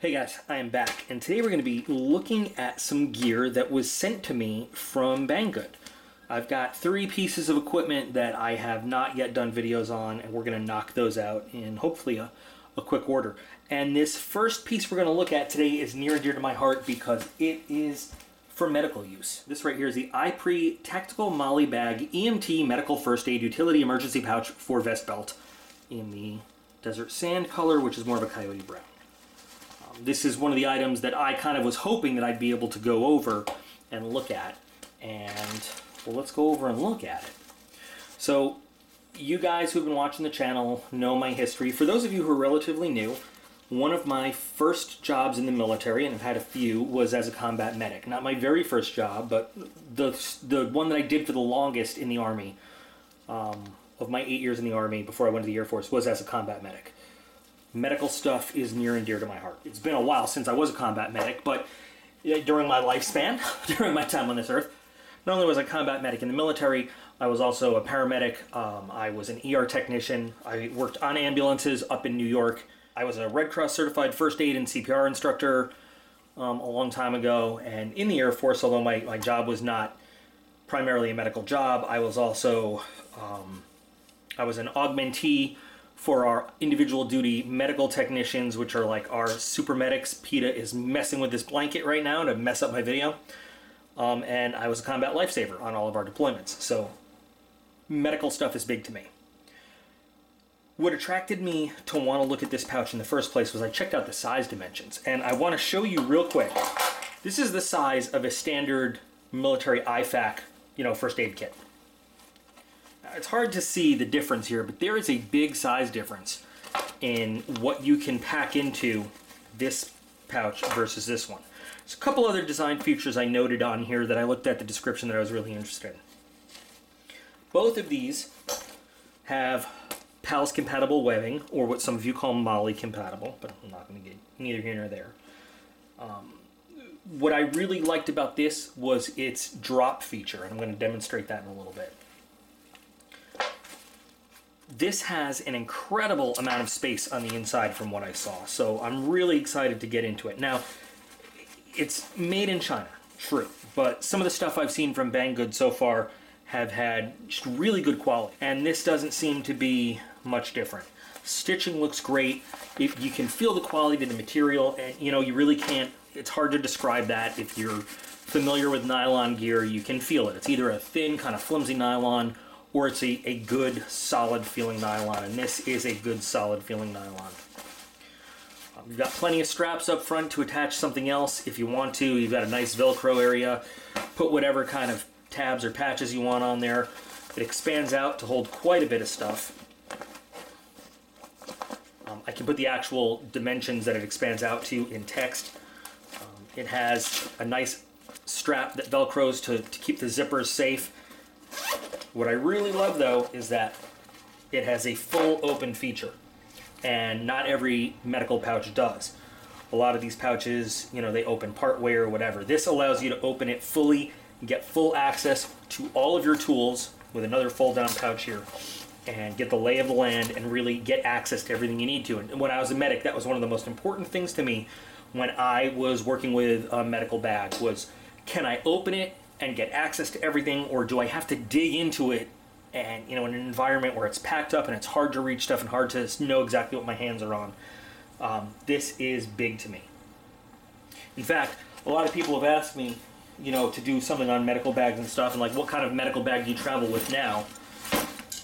Hey guys, I am back, and today we're going to be looking at some gear that was sent to me from BangGood. I've got 3 pieces of equipment that I have not yet done videos on, and we're going to knock those out in hopefully a quick order. And this first piece we're going to look at today is near and dear to my heart because it is for medical use. This right here is the IPRee Tactical MOLLE Bag EMT Medical First Aid Utility Emergency Pouch for Vest Belt in the Desert Sand color, which is more of a coyote brown. This is one of the items that I kind of was hoping that I'd be able to go over and look at. And, well, let's go over and look at it. So, you guys who've been watching the channel know my history. For those of you who are relatively new, one of my first jobs in the military, and I've had a few, was as a combat medic. Not my very first job, but the one that I did for the longest in the Army, of my 8 years in the Army before I went to the Air Force, was as a combat medic. Medical stuff is near and dear to my heart. It's been a while since I was a combat medic, but during my lifespan, during my time on this earth, not only was I a combat medic in the military, I was also a paramedic. I was an ER technician. I worked on ambulances up in New York. I was a Red Cross certified first aid and CPR instructor a long time ago. And in the Air Force, although my job was not primarily a medical job, I was also I was an augmentee for our individual duty medical technicians, which are like our super medics. PETA is messing with this blanket right now to mess up my video. And I was a combat lifesaver on all of our deployments. So medical stuff is big to me. What attracted me to want to look at this pouch in the first place was I checked out the size dimensions. And I want to show you real quick. This is the size of a standard military IFAK, first aid kit. It's hard to see the difference here, but there is a big size difference in what you can pack into this pouch versus this one. There's a couple other design features I noted on here that I looked at the description that I was really interested in. Both of these have PALS compatible webbing, or what some of you call MOLLE compatible, but I'm not going to get neither here nor there. What I really liked about this was its drop feature, and I'm going to demonstrate that in a little bit. This has an incredible amount of space on the inside from what I saw, so I'm really excited to get into it. Now, it's made in China, true, but some of the stuff I've seen from BangGood so far have had just really good quality, and this doesn't seem to be much different. Stitching looks great. You can feel the quality of the material, and you really can't, it's hard to describe that. If you're familiar with nylon gear, you can feel it. It's either a thin, kind of flimsy nylon, or it's a good, solid feeling nylon, and this is a good, solid feeling nylon. You've got plenty of straps up front to attach something else if you want to. You've got a nice Velcro area. Put whatever kind of tabs or patches you want on there. It expands out to hold quite a bit of stuff. I can put the actual dimensions that it expands out to in text. It has a nice strap that Velcros to keep the zippers safe. What I really love, though, is that it has a full open feature, and not every medical pouch does. A lot of these pouches, they open part way or whatever. This allows you to open it fully, get full access to all of your tools with another fold-down pouch here, and get the lay of the land and really get access to everything you need to. And when I was a medic, that was one of the most important things to me when I was working with a medical bag was, can I open it and get access to everything, or do I have to dig into it and, in an environment where it's packed up and it's hard to reach stuff and hard to know exactly what my hands are on. This is big to me. In fact, a lot of people have asked me, to do something on medical bags and stuff, and like, what kind of medical bag do you travel with now?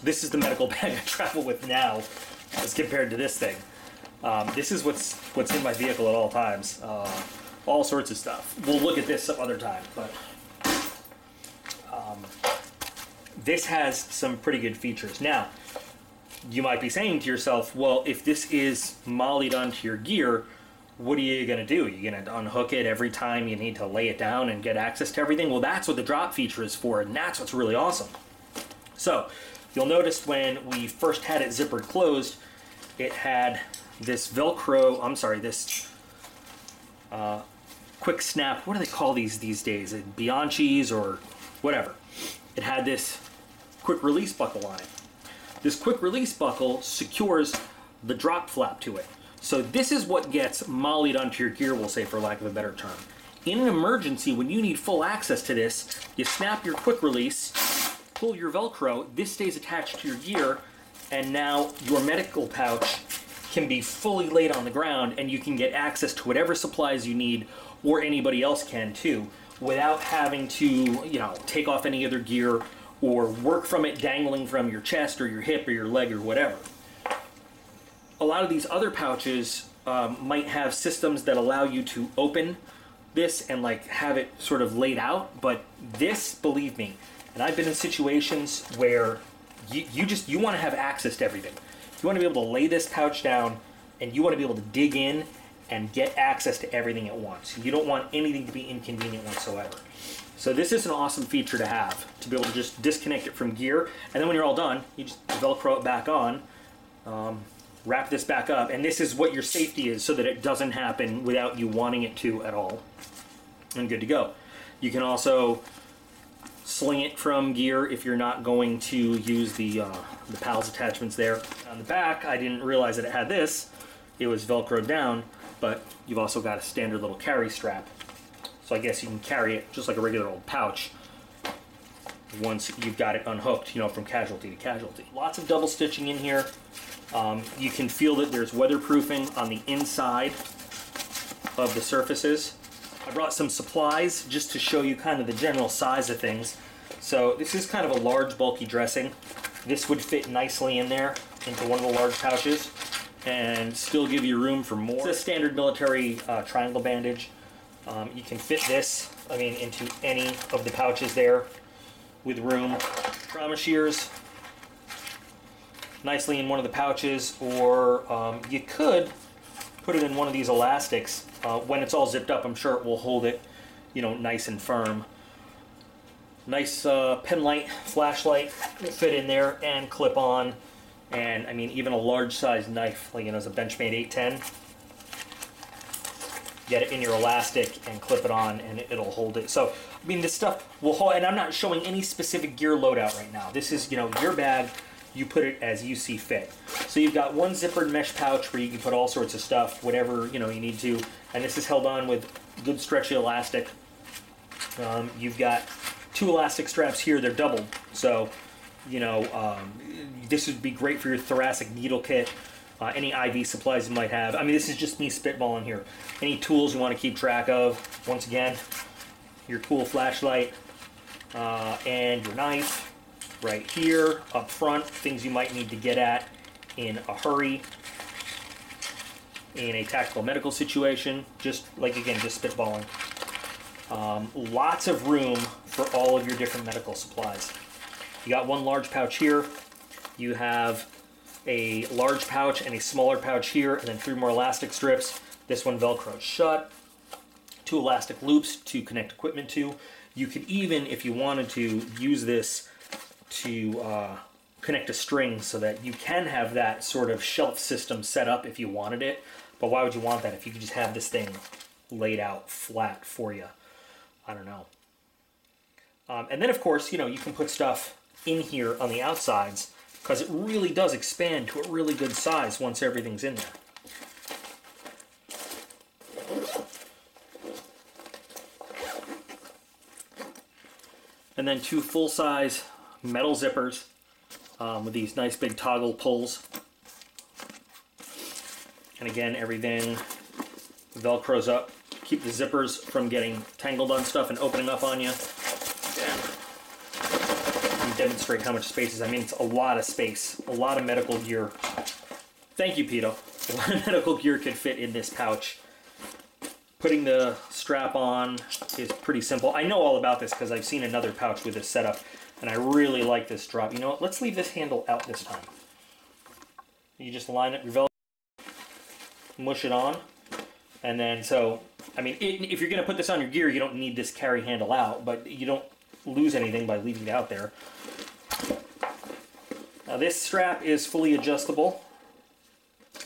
This is the medical bag I travel with now as compared to this thing. This is what's in my vehicle at all times. All sorts of stuff. We'll look at this some other time, but this has some pretty good features. Now, you might be saying to yourself, well, if this is MOLLE'd onto your gear, what are you going to do? Are you going to unhook it every time you need to lay it down and get access to everything? Well, that's what the drop feature is for, and that's what's really awesome. So, you'll notice when we first had it zippered closed, it had this Velcro, this quick snap, what do they call these days? Bianchis or whatever. It had this quick release buckle on it. This quick release buckle secures the drop flap to it. So this is what gets mollied onto your gear, we'll say, for lack of a better term. In an emergency, when you need full access to this, you snap your quick release, pull your Velcro, this stays attached to your gear, and now your medical pouch can be fully laid on the ground, and you can get access to whatever supplies you need, or anybody else can too, without having to, you know, take off any other gear or work from it dangling from your chest or your hip or your leg or whatever. A lot of these other pouches might have systems that allow you to open this and like have it sort of laid out, but this, believe me, and I've been in situations where you want to have access to everything. You want to be able to lay this pouch down, and you want to be able to dig in and get access to everything at once. You don't want anything to be inconvenient whatsoever. So this is an awesome feature to have, to be able to just disconnect it from gear, and then when you're all done, you just Velcro it back on, wrap this back up, and this is what your safety is so that it doesn't happen without you wanting it to at all. And good to go. You can also sling it from gear if you're not going to use the PALS attachments there. On the back, I didn't realize that it had this. It was Velcroed down, but you've also got a standard little carry strap. So I guess you can carry it just like a regular old pouch once you've got it unhooked, you know, from casualty to casualty. Lots of double stitching in here. You can feel that there's weatherproofing on the inside of the surfaces. I brought some supplies just to show you kind of the general size of things. So this is kind of a large, bulky dressing. This would fit nicely in there into one of the large pouches and still give you room for more. It's a standard military triangle bandage. You can fit this, I mean, into any of the pouches there with room. Trauma shears, nicely in one of the pouches, or you could put it in one of these elastics. When it's all zipped up, I'm sure it will hold it, you know, nice and firm. Nice pen light, flashlight will fit in there and clip on. And I mean, even a large size knife, like, you know, as a Benchmade 810, get it in your elastic and clip it on, and it'll hold it. So, I mean, this stuff will hold, and I'm not showing any specific gear loadout right now. This is, you know, your bag. You put it as you see fit. So you've got one zippered mesh pouch where you can put all sorts of stuff, whatever, you know, you need to, and this is held on with good stretchy elastic. You've got two elastic straps here. They're doubled, so you know, this would be great for your thoracic needle kit, any IV supplies you might have. I mean, this is just me spitballing here. Any tools you want to keep track of. Once again, your cool flashlight and your knife. Right here, up front, things you might need to get at in a hurry, in a tactical medical situation, just like, again, just spitballing. Lots of room for all of your different medical supplies. You got one large pouch here, you have a large pouch and a smaller pouch here, and then 3 more elastic strips. This one Velcroed shut, 2 elastic loops to connect equipment to. You could even, if you wanted to, use this to connect a string so that you can have that sort of shelf system set up if you wanted it. But why would you want that if you could just have this thing laid out flat for you? I don't know. And then, of course, you know, you can put stuff in here on the outsides because it really does expand to a really good size once everything's in there. And then 2 full-size metal zippers with these nice big toggle pulls. And again, everything Velcros up. Keep the zippers from getting tangled on stuff and opening up on you. And demonstrate how much space is. I mean, it's a lot of space. A lot of medical gear. Thank you, Pito. A lot of medical gear could fit in this pouch. Putting the strap on is pretty simple. I know all about this because I've seen another pouch with this setup, and I really like this drop. You know what? Let's leave this handle out this time. You just line up your Velcro, mush it on, and then so, I mean, if you're going to put this on your gear, you don't need this carry handle out, but you don't lose anything by leaving it out there. Now this strap is fully adjustable.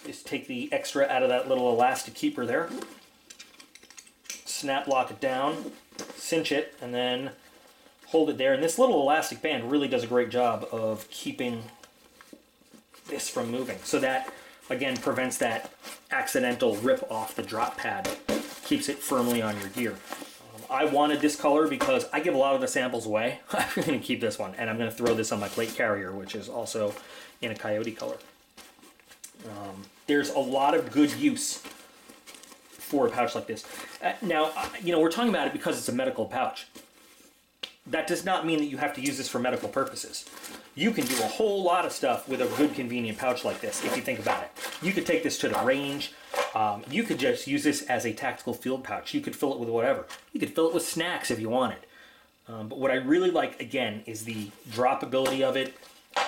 Just take the extra out of that little elastic keeper there. Snap lock it down, cinch it, and then hold it there. And this little elastic band really does a great job of keeping this from moving. So that, again, prevents that accidental rip off the drop pad. Keeps it firmly on your gear. I wanted this color because I give a lot of the samples away. I'm going to keep this one, and I'm going to throw this on my plate carrier, which is also in a coyote color. There's a lot of good use for a pouch like this. Now, you know, we're talking about it because it's a medical pouch. That does not mean that you have to use this for medical purposes. You can do a whole lot of stuff with a good, convenient pouch like this, if you think about it. You could take this to the range. You could just use this as a tactical field pouch. You could fill it with whatever. You could fill it with snacks if you wanted. But what I really like, again, is the droppability of it.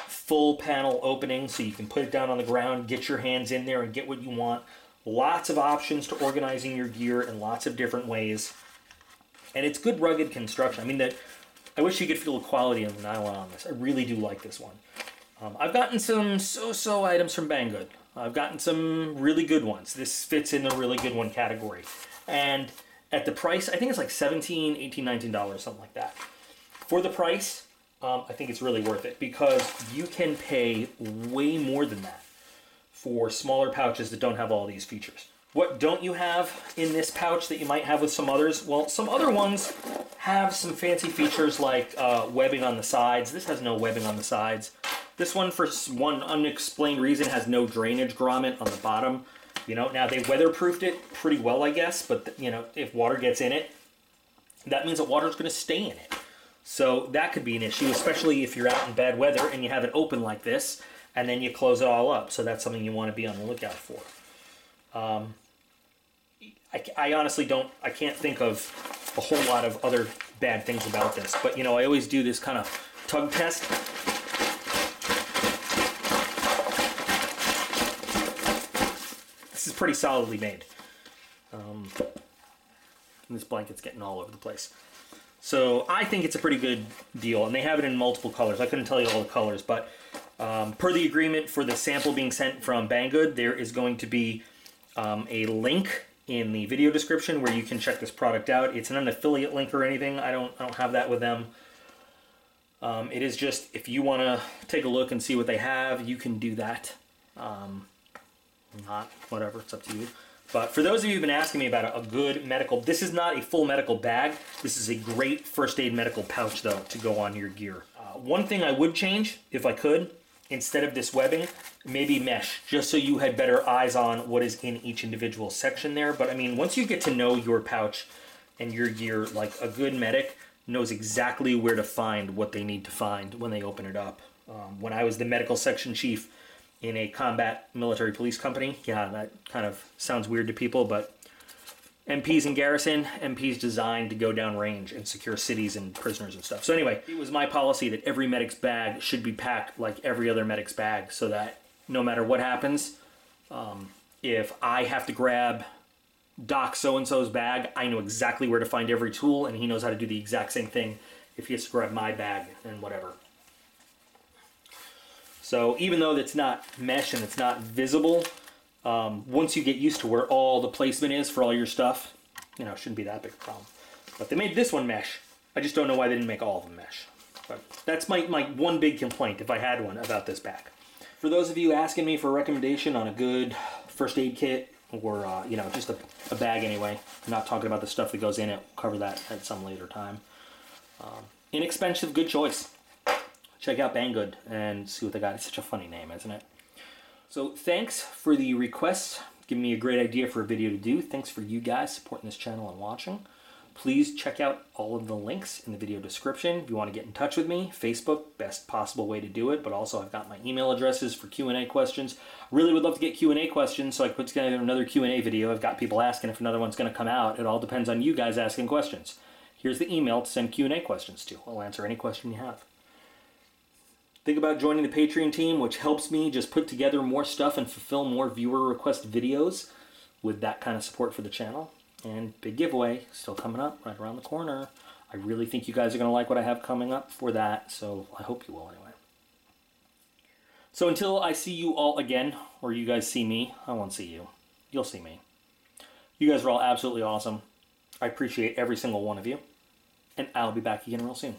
Full panel opening, so you can put it down on the ground, get your hands in there, and get what you want. Lots of options to organizing your gear in lots of different ways. And it's good rugged construction. I mean, I wish you could feel the quality of the nylon on this. I really do like this one. I've gotten some so-so items from BangGood. I've gotten some really good ones. This fits in the really good one category. And at the price, I think it's like $17, $18, $19, something like that. For the price, I think it's really worth it because you can pay way more than that for smaller pouches that don't have all these features. What don't you have in this pouch that you might have with some others? Well, some other ones have some fancy features like webbing on the sides. This has no webbing on the sides. This one, for one unexplained reason, has no drainage grommet on the bottom. You know, now they weatherproofed it pretty well, I guess, but you know, if water gets in it, that means that water's going to stay in it. So that could be an issue, especially if you're out in bad weather and you have it open like this, and then you close it all up. So that's something you want to be on the lookout for. I honestly I can't think of a whole lot of other bad things about this, but you know, I always do this kind of tug test. This is pretty solidly made. And this blanket's getting all over the place. So I think it's a pretty good deal, and they have it in multiple colors. I couldn't tell you all the colors, but per the agreement for the sample being sent from BangGood, there is going to be a link in the video description where you can check this product out. It's an affiliate link or anything. I don't have that with them. It is just, if you want to take a look and see what they have, you can do that. Not, whatever, it's up to you. But for those of you who've been asking me about a good medical, this is not a full medical bag. This is a great first aid medical pouch, though, to go on your gear. One thing I would change, if I could, instead of this webbing, maybe mesh, just so you had better eyes on what is in each individual section there. But I mean, once you get to know your pouch and your gear, like a good medic knows exactly where to find what they need to find when they open it up. When I was the medical section chief in a combat military police company, yeah, that kind of sounds weird to people, but MPs in garrison, MPs designed to go down range and secure cities and prisoners and stuff. So anyway, it was my policy that every medic's bag should be packed like every other medic's bag, so that no matter what happens, if I have to grab Doc so-and-so's bag, I know exactly where to find every tool, and he knows how to do the exact same thing if he has to grab my bag and whatever. So even though it's not mesh and it's not visible, once you get used to where all the placement is for all your stuff, you know, it shouldn't be that big a problem. But they made this one mesh. I just don't know why they didn't make all of them mesh. But that's my one big complaint, if I had one, about this bag. For those of you asking me for a recommendation on a good first aid kit, or you know, just a bag anyway, I'm not talking about the stuff that goes in it. We'll cover that at some later time. Inexpensive, good choice. Check out BangGood and see what they got. It's such a funny name, isn't it? So thanks for the requests. Giving me a great idea for a video to do. Thanks for you guys supporting this channel and watching. Please check out all of the links in the video description. If you want to get in touch with me, Facebook, best possible way to do it. But also I've got my email addresses for Q&A questions. Really would love to get Q&A questions, so I put together another Q&A video. I've got people asking if another one's going to come out. It all depends on you guys asking questions. Here's the email to send Q&A questions to. I'll answer any question you have. Think about joining the Patreon team, which helps me just put together more stuff and fulfill more viewer request videos with that kind of support for the channel. And big giveaway still coming up right around the corner. I really think you guys are going to like what I have coming up for that, so I hope you will anyway. So until I see you all again, or you guys see me, I won't see you. You'll see me. You guys are all absolutely awesome. I appreciate every single one of you, and I'll be back again real soon.